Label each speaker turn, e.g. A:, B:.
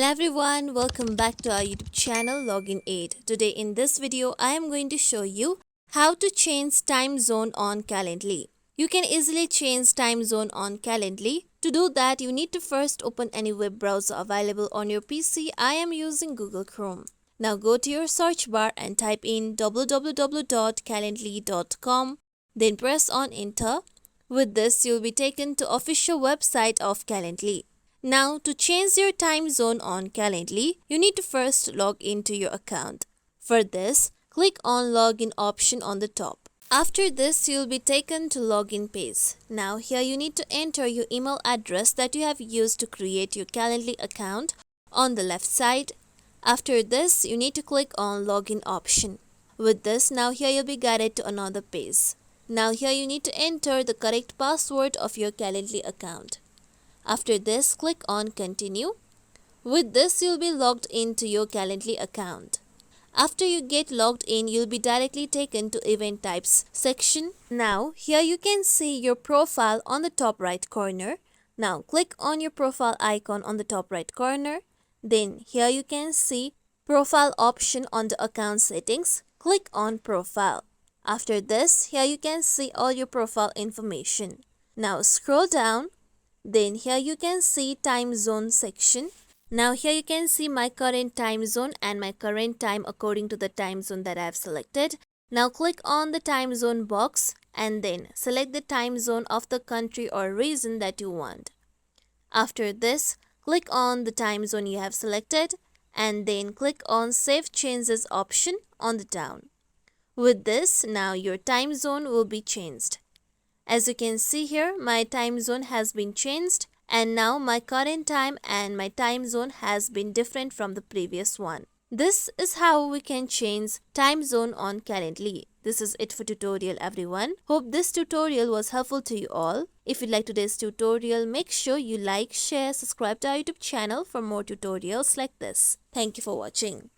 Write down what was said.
A: Hello everyone, welcome back to our YouTube channel Login Aid. Today in this video, I am going to show you how to change time zone on Calendly. You can easily change time zone on Calendly. To do that, you need to first open any web browser available on your PC. I am using Google Chrome. Now go to your search bar and type in www.calendly.com. Then press on enter. With this, you will be taken to official website of Calendly. Now, to change your time zone on Calendly, you need to first log into your account. For this, click on Login option on the top. After this, you will be taken to Login page. Now, here you need to enter your email address that you have used to create your Calendly account on the left side. After this, you need to click on Login option. With this, now here you'll be guided to another page. Now, here you need to enter the correct password of your Calendly account. After this, click on Continue. With this, you'll be logged into your Calendly account. After you get logged in, you'll be directly taken to Event Types section. Now, here you can see your profile on the top right corner. Now, click on your profile icon on the top right corner. Then, here you can see Profile option on the account settings. Click on Profile. After this, here you can see all your profile information. Now, scroll down. Then here you can see time zone section. Now here you can see my current time zone and my current time according to the time zone that I have selected. Now click on the time zone box and then select the time zone of the country or region that you want. After this, click on the time zone you have selected and then click on Save Changes option on the down. With this, now your time zone will be changed. As you can see here, my time zone has been changed and now my current time and my time zone has been different from the previous one. This is how we can change time zone on Calendly. This is it for tutorial everyone. Hope this tutorial was helpful to you all. If you like today's tutorial, make sure you like, share, subscribe to our YouTube channel for more tutorials like this. Thank you for watching.